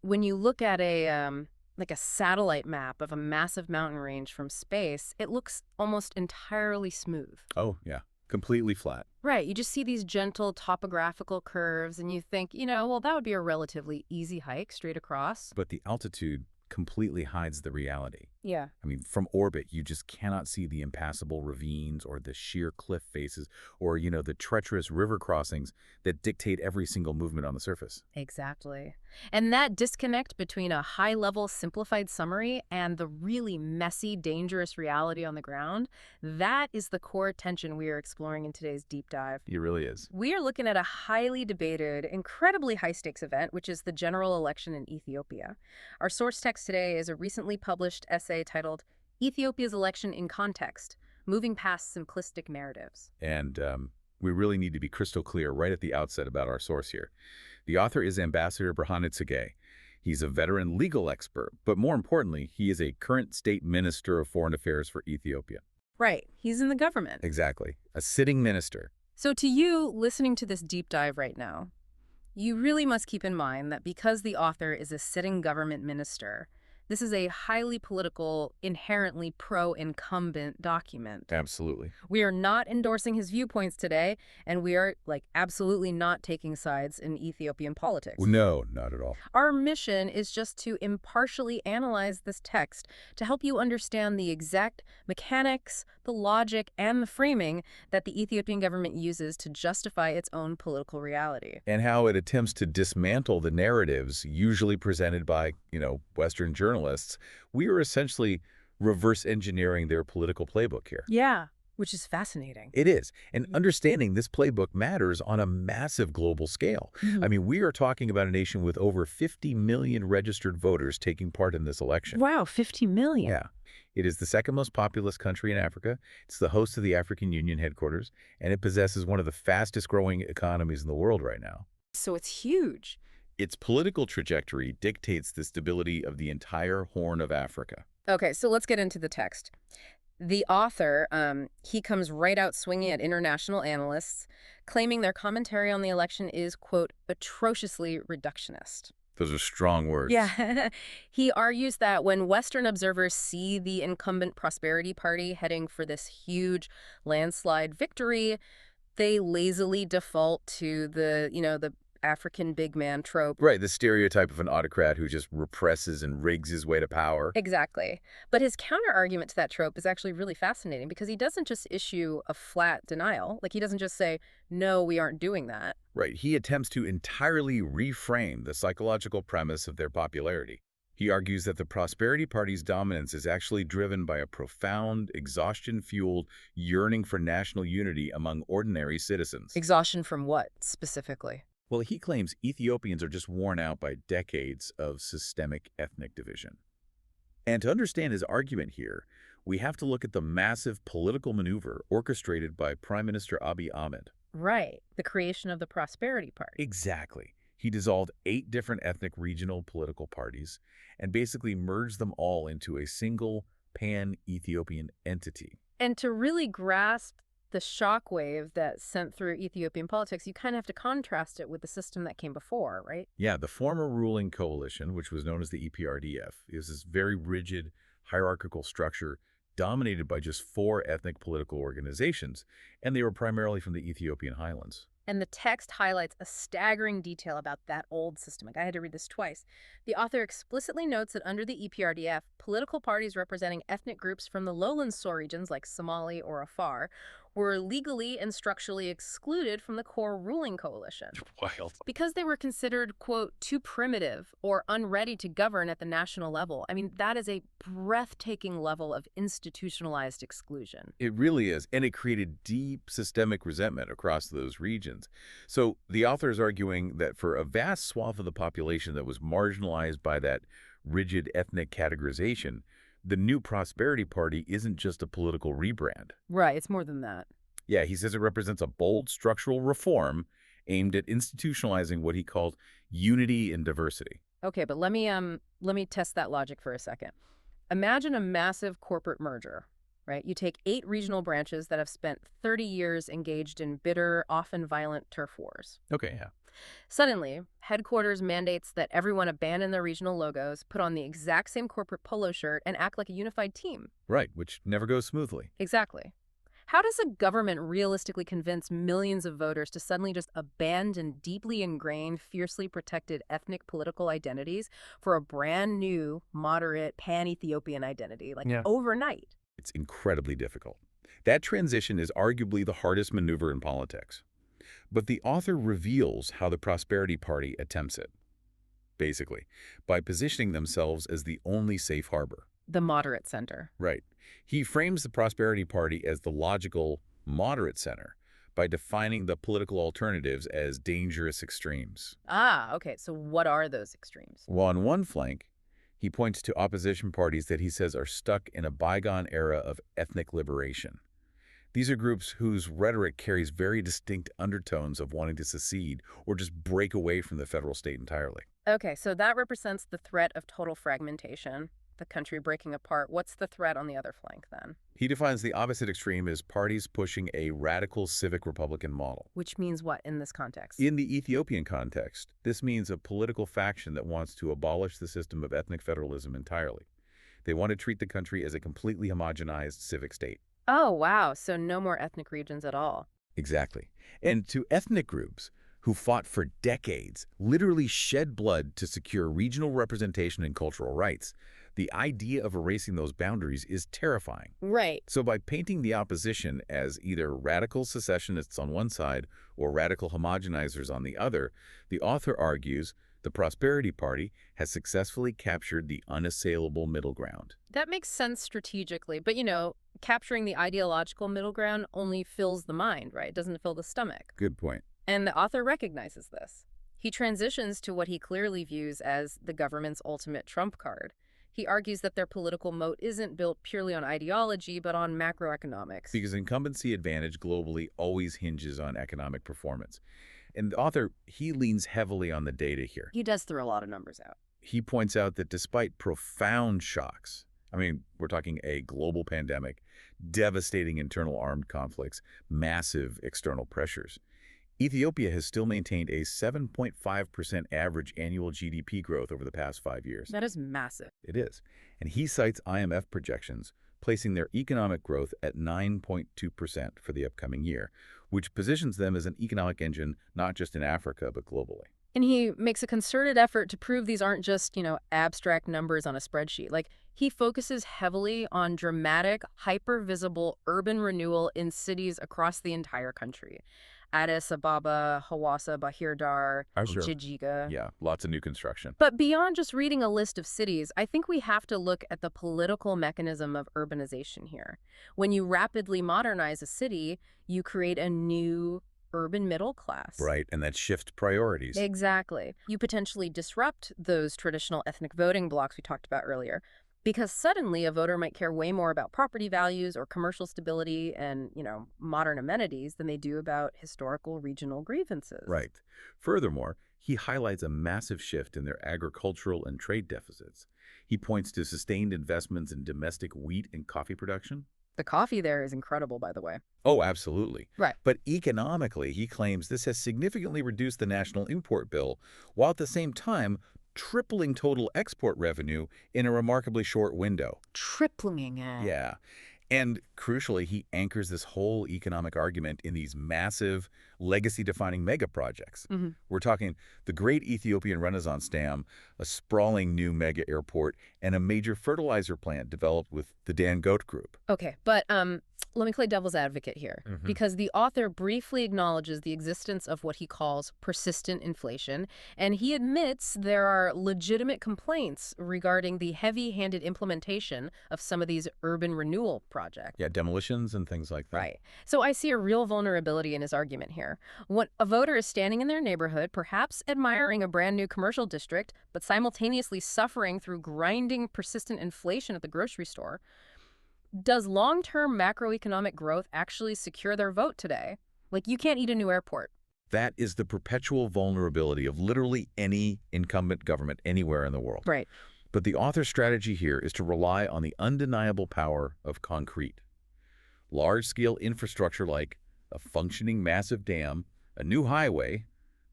when you look at like a satellite map of a massive mountain range from space, it looks almost entirely smooth. Oh, yeah. Completely flat. Right, you just see these gentle topographical curves and you think, well, that would be a relatively easy hike straight across. But the altitude completely hides the reality. Yeah. I mean, from orbit, you just cannot see the impassable ravines or the sheer cliff faces or, the treacherous river crossings that dictate every single movement on the surface. Exactly. And that disconnect between a high-level simplified summary and the really messy, dangerous reality on the ground, that is the core tension we are exploring in today's deep dive. It really is. We are looking at a highly debated, incredibly high-stakes event, which is the general election in Ethiopia. Our source text today is a recently published essay titled Ethiopia's Election in Context, Moving Past Simplistic Narratives. And we really need to be crystal clear right at the outset about our source here. The author is Ambassador Berhanu Tsegaye. He's a veteran legal expert, but more importantly, he is a current state minister of foreign affairs for Ethiopia. Right. He's in the government. Exactly. A sitting minister. So to you, listening to this deep dive right now, you really must keep in mind that because the author is a sitting government minister, this is a highly political, inherently pro-incumbent document. Absolutely. We are not endorsing his viewpoints today, and we are, absolutely not taking sides in Ethiopian politics. No, not at all. Our mission is just to impartially analyze this text to help you understand the exact mechanics, the logic, and the framing that the Ethiopian government uses to justify its own political reality. And how it attempts to dismantle the narratives usually presented by, Western journalists. We are essentially reverse engineering their political playbook here. Yeah, which is fascinating. It is. And understanding this playbook matters on a massive global scale. I mean, we are talking about a nation with over 50 million registered voters taking part in this election. Wow, 50 million. Yeah. It is the second most populous country in Africa. It's the host of the African Union headquarters, and it possesses one of the fastest growing economies in the world right now. So it's huge. Its political trajectory dictates the stability of the entire Horn of Africa. Okay, so let's get into the text. The author, he comes right out swinging at international analysts, claiming their commentary on the election is, quote, atrociously reductionist. Those are strong words. Yeah. He argues that when Western observers see the incumbent Prosperity Party heading for this huge landslide victory, they lazily default to the African big man trope. Right, the stereotype of an autocrat who just represses and rigs his way to power. Exactly. But his counter-argument to that trope is actually really fascinating because he doesn't just issue a flat denial. He doesn't just say, no, we aren't doing that. Right, he attempts to entirely reframe the psychological premise of their popularity. He argues that the Prosperity Party's dominance is actually driven by a profound, exhaustion-fueled yearning for national unity among ordinary citizens. Exhaustion from what, specifically? Well, he claims Ethiopians are just worn out by decades of systemic ethnic division. And to understand his argument here, we have to look at the massive political maneuver orchestrated by Prime Minister Abiy Ahmed. Right, the creation of the Prosperity Party. Exactly. He dissolved 8 different ethnic regional political parties and basically merged them all into a single pan-Ethiopian entity. And to really grasp the shockwave that sent through Ethiopian politics, you kind of have to contrast it with the system that came before, right? Yeah, the former ruling coalition, which was known as the EPRDF, is this very rigid, hierarchical structure dominated by just 4 ethnic political organizations, and they were primarily from the Ethiopian highlands. And the text highlights a staggering detail about that old system. I had to read this twice. The author explicitly notes that under the EPRDF, political parties representing ethnic groups from the lowland Soar regions like Somali or Afar were legally and structurally excluded from the core ruling coalition. Wild. Because they were considered, quote, too primitive or unready to govern at the national level. I mean, that is a breathtaking level of institutionalized exclusion. It really is, and it created deep systemic resentment across those regions. So the author is arguing that for a vast swath of the population that was marginalized by that rigid ethnic categorization, the new Prosperity Party isn't just a political rebrand. Right, it's more than that. Yeah, he says it represents a bold structural reform aimed at institutionalizing what he called unity in diversity. Okay, but let me test that logic for a second. Imagine a massive corporate merger, right? You take 8 regional branches that have spent 30 years engaged in bitter, often violent turf wars. Okay, yeah. Suddenly, headquarters mandates that everyone abandon their regional logos, put on the exact same corporate polo shirt, and act like a unified team. Right, which never goes smoothly. Exactly. How does a government realistically convince millions of voters to suddenly just abandon deeply ingrained, fiercely protected ethnic political identities for a brand new, moderate, pan-Ethiopian identity, like Yeah. overnight? It's incredibly difficult. That transition is arguably the hardest maneuver in politics. But the author reveals how the Prosperity Party attempts it, basically, by positioning themselves as the only safe harbor. The moderate center. Right. He frames the Prosperity Party as the logical, moderate center by defining the political alternatives as dangerous extremes. Ah, okay. So what are those extremes? While on one flank, he points to opposition parties that he says are stuck in a bygone era of ethnic liberation. These are groups whose rhetoric carries very distinct undertones of wanting to secede or just break away from the federal state entirely. Okay, so that represents the threat of total fragmentation, the country breaking apart. What's the threat on the other flank then? He defines the opposite extreme as parties pushing a radical civic republican model. Which means what in this context? In the Ethiopian context, this means a political faction that wants to abolish the system of ethnic federalism entirely. They want to treat the country as a completely homogenized civic state. Oh, wow. So no more ethnic regions at all. Exactly. And to ethnic groups who fought for decades, literally shed blood to secure regional representation and cultural rights, the idea of erasing those boundaries is terrifying. Right. So by painting the opposition as either radical secessionists on one side or radical homogenizers on the other, the author argues the Prosperity Party has successfully captured the unassailable middle ground. That makes sense strategically, but capturing the ideological middle ground only fills the mind, right? It doesn't fill the stomach. Good point. And the author recognizes this. He transitions to what he clearly views as the government's ultimate trump card. He argues that their political moat isn't built purely on ideology, but on macroeconomics. Because incumbency advantage globally always hinges on economic performance. And the author, he leans heavily on the data here. He does throw a lot of numbers out. He points out that despite profound shocks, I mean, we're talking a global pandemic, devastating internal armed conflicts, massive external pressures, Ethiopia has still maintained a 7.5% average annual GDP growth over the past 5 years. That is massive. It is. And he cites IMF projections, placing their economic growth at 9.2% for the upcoming year, which positions them as an economic engine not just in Africa, but globally. And he makes a concerted effort to prove these aren't just, abstract numbers on a spreadsheet. Like, he focuses heavily on dramatic, hyper-visible urban renewal in cities across the entire country. Addis Ababa, Hawassa, Bahir Dar, Sure. Jijiga. Yeah, lots of new construction. But beyond just reading a list of cities, I think we have to look at the political mechanism of urbanization here. When you rapidly modernize a city, you create a new urban middle class. Right, and that shifts priorities. Exactly. You potentially disrupt those traditional ethnic voting blocks we talked about earlier, because suddenly a voter might care way more about property values or commercial stability and, modern amenities than they do about historical regional grievances. Right. Furthermore, he highlights a massive shift in their agricultural and trade deficits. He points to sustained investments in domestic wheat and coffee production. The coffee there is incredible, by the way. Oh, absolutely. Right. But economically, he claims this has significantly reduced the national import bill, while at the same time tripling total export revenue in a remarkably short window. Tripling it. Yeah. And crucially, he anchors this whole economic argument in these massive, legacy-defining mega projects. We're talking the Great Ethiopian Renaissance Dam, a sprawling new mega airport, and a major fertilizer plant developed with the Dangote Group. Okay, but let me play devil's advocate here, because the author briefly acknowledges the existence of what he calls persistent inflation, and he admits there are legitimate complaints regarding the heavy-handed implementation of some of these urban renewal projects. Yeah, demolitions and things like that. Right. So I see a real vulnerability in his argument here. When a voter is standing in their neighborhood, perhaps admiring a brand new commercial district, but simultaneously suffering through grinding persistent inflation at the grocery store, does long-term macroeconomic growth actually secure their vote today? Like, you can't eat a new airport. That is the perpetual vulnerability of literally any incumbent government anywhere in the world. Right. But the author's strategy here is to rely on the undeniable power of concrete. Large-scale infrastructure like a functioning massive dam, a new highway,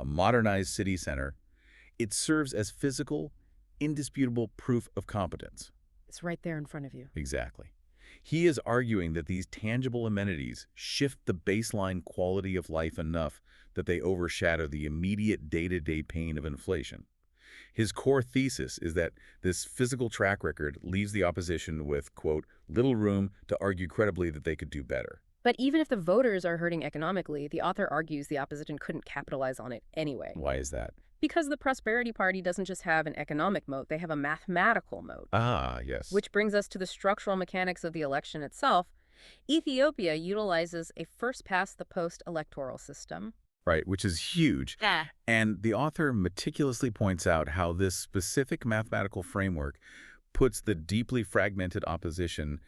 a modernized city center. It serves as physical, indisputable proof of competence. It's right there in front of you. Exactly. He is arguing that these tangible amenities shift the baseline quality of life enough that they overshadow the immediate day-to-day pain of inflation. His core thesis is that this physical track record leaves the opposition with, quote, little room to argue credibly that they could do better. But even if the voters are hurting economically, the author argues the opposition couldn't capitalize on it anyway. Why is that? Because the Prosperity Party doesn't just have an economic moat, they have a mathematical moat. Ah, yes. Which brings us to the structural mechanics of the election itself. Ethiopia utilizes a first-past-the-post electoral system. Right, which is huge. Yeah. And the author meticulously points out how this specific mathematical framework puts the deeply fragmented opposition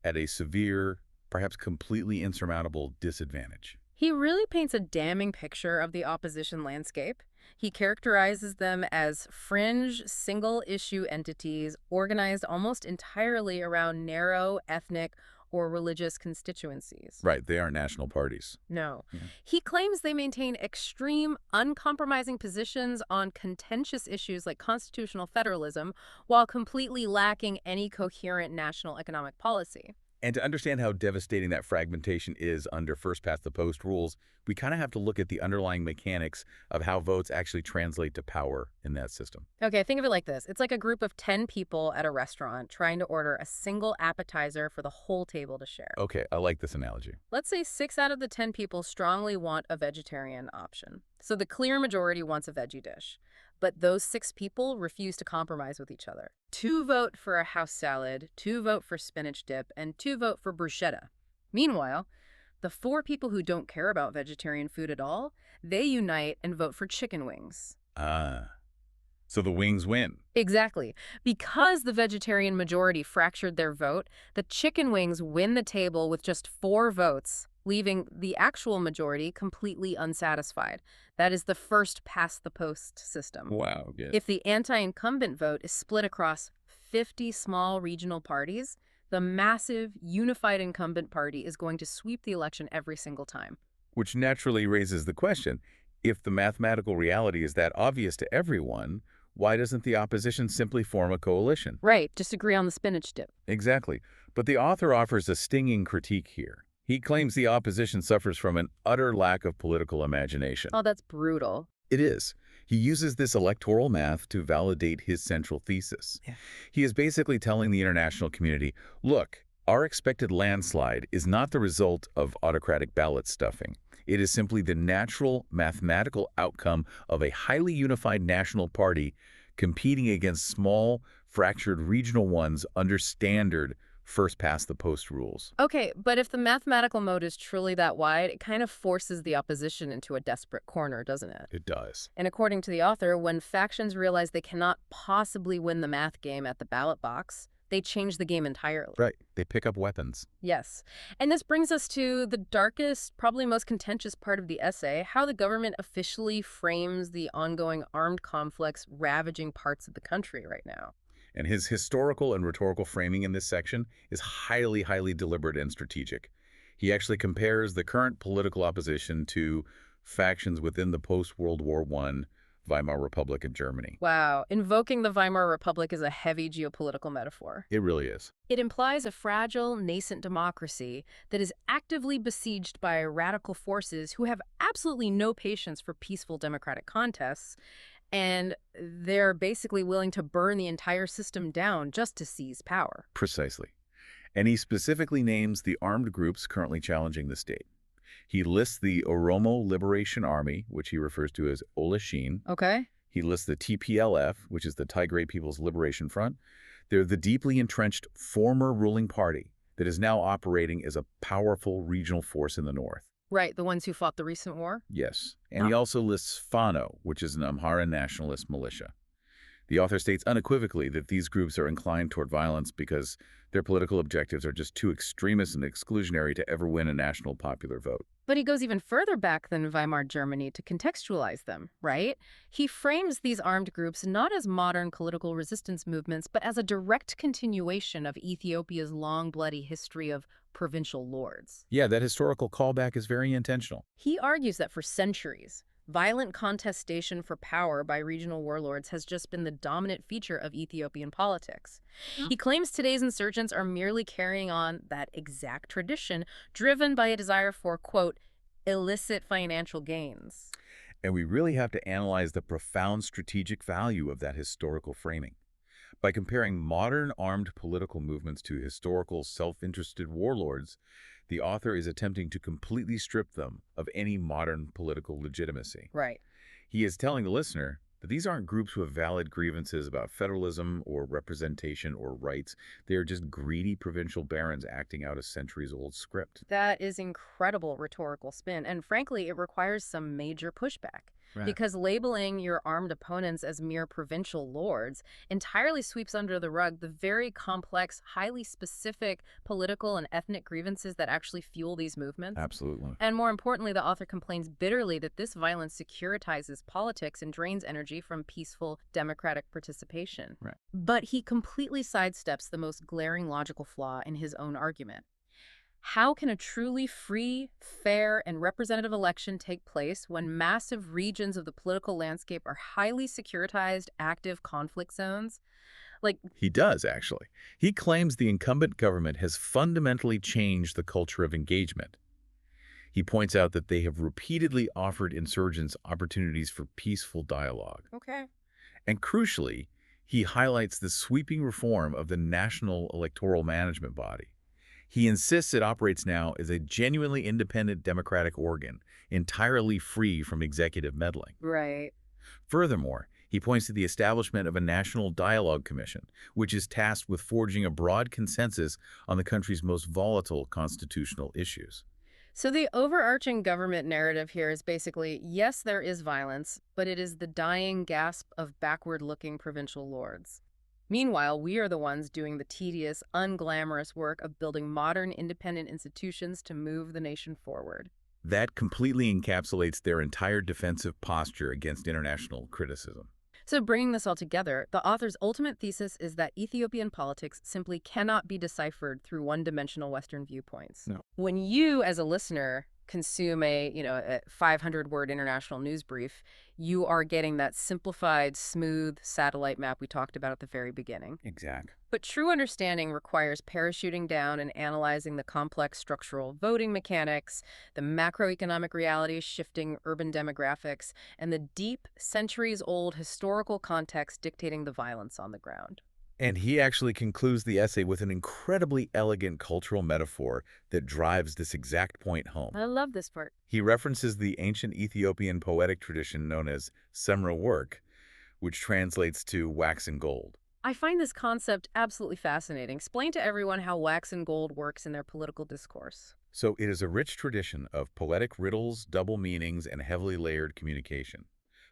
at a severe, perhaps completely insurmountable disadvantage. He really paints a damning picture of the opposition landscape. He characterizes them as fringe, single-issue entities organized almost entirely around narrow ethnic or religious constituencies. Right, they aren't national parties. No. Yeah. He claims they maintain extreme, uncompromising positions on contentious issues like constitutional federalism while completely lacking any coherent national economic policy. And to understand how devastating that fragmentation is under first-past-the-post rules, we kind of have to look at the underlying mechanics of how votes actually translate to power in that system. Okay, think of it like this. It's like a group of 10 people at a restaurant trying to order a single appetizer for the whole table to share. Okay, I like this analogy. Let's say 6 out of the 10 people strongly want a vegetarian option. So the clear majority wants a veggie dish. But those 6 people refuse to compromise with each other. 2 vote for a house salad, 2 vote for spinach dip, and 2 vote for bruschetta. Meanwhile, the 4 people who don't care about vegetarian food at all, they unite and vote for chicken wings. Ah, so the wings win. Exactly. Because the vegetarian majority fractured their vote, the chicken wings win the table with just 4 votes, leaving the actual majority completely unsatisfied. That is the first-past-the-post system. Wow, good. If the anti-incumbent vote is split across 50 small regional parties, the massive, unified incumbent party is going to sweep the election every single time. Which naturally raises the question, if the mathematical reality is that obvious to everyone, why doesn't the opposition simply form a coalition? Right, just agree on the spinach dip. Exactly. But the author offers a stinging critique here. He claims the opposition suffers from an utter lack of political imagination. Oh, that's brutal. It is. He uses this electoral math to validate his central thesis. Yeah. He is basically telling the international community, look, our expected landslide is not the result of autocratic ballot stuffing. It is simply the natural mathematical outcome of a highly unified national party competing against small, fractured regional ones under standard first-past-the-post rules. Okay, but if the mathematical moat is truly that wide, it kind of forces the opposition into a desperate corner, doesn't it? It does. And according to the author, when factions realize they cannot possibly win the math game at the ballot box, they change the game entirely. Right. They pick up weapons. Yes. And this brings us to the darkest, probably most contentious part of the essay, how the government officially frames the ongoing armed conflicts ravaging parts of the country right now. And his historical and rhetorical framing in this section is highly, highly deliberate and strategic. He actually compares the current political opposition to factions within the post-World War I Weimar Republic in Germany. Wow, invoking the Weimar Republic is a heavy geopolitical metaphor. It really is. It implies a fragile, nascent democracy that is actively besieged by radical forces who have absolutely no patience for peaceful democratic contests, and they're basically willing to burn the entire system down just to seize power. Precisely. And he specifically names the armed groups currently challenging the state. He lists the Oromo Liberation Army, which he refers to as Olashin. Okay. He lists the TPLF, which is the Tigray People's Liberation Front. They're the deeply entrenched former ruling party that is now operating as a powerful regional force in the north. Right, the ones who fought the recent war? Yes. And he also lists Fano, which is an Amhara nationalist militia. The author states unequivocally that these groups are inclined toward violence because their political objectives are just too extremist and exclusionary to ever win a national popular vote. But he goes even further back than Weimar Germany to contextualize them, right? He frames these armed groups not as modern political resistance movements, but as a direct continuation of Ethiopia's long, bloody history of provincial lords. Yeah, that historical callback is very intentional. He argues that for centuries, Violent contestation for power by regional warlords has just been the dominant feature of Ethiopian politics. He claims today's insurgents are merely carrying on that exact tradition, driven by a desire for, quote, illicit financial gains. And we really have to analyze the profound strategic value of that historical framing. By comparing modern armed political movements to historical self-interested warlords, the author is attempting to completely strip them of any modern political legitimacy. Right. He is telling the listener that these aren't groups with valid grievances about federalism or representation or rights. They are just greedy provincial barons acting out a centuries-old script. That is incredible rhetorical spin, and frankly, it requires some major pushback. Right. Because labeling your armed opponents as mere provincial lords entirely sweeps under the rug the very complex, highly specific political and ethnic grievances that actually fuel these movements. Absolutely. And more importantly, the author complains bitterly that this violence securitizes politics and drains energy from peaceful democratic participation. Right. But he completely sidesteps the most glaring logical flaw in his own argument. How can a truly free, fair, and representative election take place when massive regions of the political landscape are highly securitized, active conflict zones? He does, actually. He claims the incumbent government has fundamentally changed the culture of engagement. He points out that they have repeatedly offered insurgents opportunities for peaceful dialogue. Okay. And crucially, he highlights the sweeping reform of the National Electoral Management Body. He insists it operates now as a genuinely independent democratic organ, entirely free from executive meddling. Right. Furthermore, he points to the establishment of a National Dialogue Commission, which is tasked with forging a broad consensus on the country's most volatile constitutional issues. So the overarching government narrative here is basically, yes, there is violence, but it is the dying gasp of backward-looking provincial lords. Meanwhile, we are the ones doing the tedious, unglamorous work of building modern, independent institutions to move the nation forward. That completely encapsulates their entire defensive posture against international criticism. So bringing this all together, the author's ultimate thesis is that Ethiopian politics simply cannot be deciphered through one-dimensional Western viewpoints. No. When you, as a listener, consume a 500-word international news brief, you are getting that simplified, smooth satellite map we talked about at the very beginning. Exactly. But true understanding requires parachuting down and analyzing the complex structural voting mechanics, the macroeconomic realities shifting urban demographics, and the deep, centuries-old historical context dictating the violence on the ground. And he actually concludes the essay with an incredibly elegant cultural metaphor that drives this exact point home. I love this part. He references the ancient Ethiopian poetic tradition known as semra work, which translates to wax and gold. I find this concept absolutely fascinating. Explain to everyone how wax and gold works in their political discourse. So it is a rich tradition of poetic riddles, double meanings, and heavily layered communication.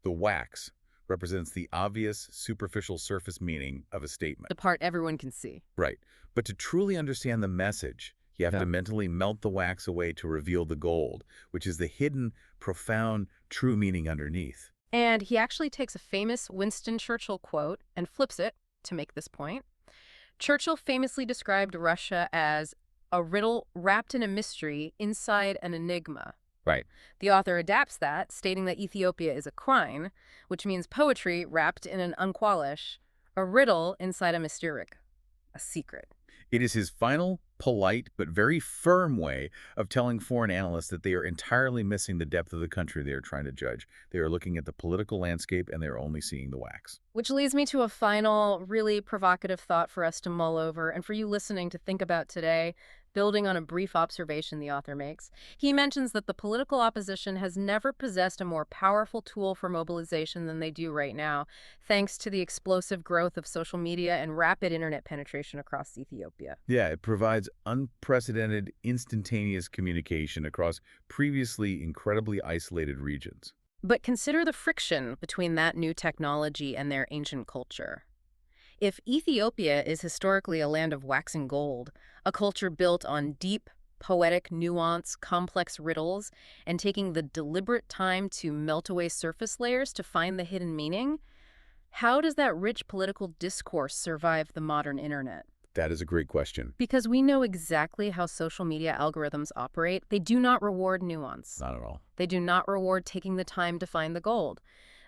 The wax represents the obvious, superficial surface meaning of a statement. The part everyone can see. Right. But to truly understand the message, you have to mentally melt the wax away to reveal the gold, which is the hidden, profound, true meaning underneath. And he actually takes a famous Winston Churchill quote and flips it to make this point. Churchill famously described Russia as a riddle wrapped in a mystery inside an enigma. Right. The author adapts that, stating that Ethiopia is a quine, which means poetry wrapped in an unqualish, a riddle inside a mysteric, a secret. It is his final, polite, but very firm way of telling foreign analysts that they are entirely missing the depth of the country they are trying to judge. They are looking at the political landscape and they are only seeing the wax. Which leads me to a final, really provocative thought for us to mull over and for you listening to think about today, building on a brief observation the author makes. He mentions that the political opposition has never possessed a more powerful tool for mobilization than they do right now, thanks to the explosive growth of social media and rapid internet penetration across Ethiopia. Yeah, it provides unprecedented, instantaneous communication across previously incredibly isolated regions. But consider the friction between that new technology and their ancient culture. If Ethiopia is historically a land of wax and gold, a culture built on deep, poetic nuance, complex riddles, and taking the deliberate time to melt away surface layers to find the hidden meaning, how does that rich political discourse survive the modern internet? That is a great question. Because we know exactly how social media algorithms operate. They do not reward nuance. Not at all. They do not reward taking the time to find the gold.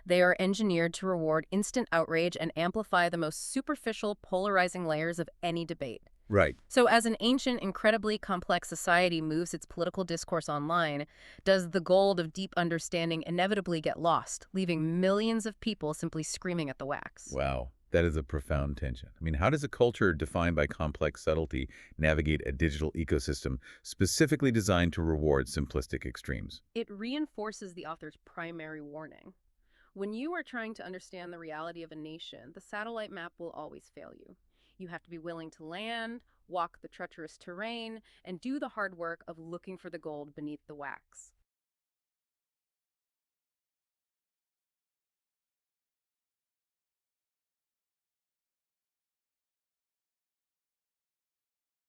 They are engineered to reward instant outrage and amplify the most superficial, polarizing layers of any debate. Right. So, as an ancient, incredibly complex society moves its political discourse online, does the gold of deep understanding inevitably get lost, leaving millions of people simply screaming at the wax? Wow. That is a profound tension. I mean, how does a culture defined by complex subtlety navigate a digital ecosystem specifically designed to reward simplistic extremes? It reinforces the author's primary warning. When you are trying to understand the reality of a nation, the satellite map will always fail you. You have to be willing to land, walk the treacherous terrain, and do the hard work of looking for the gold beneath the wax.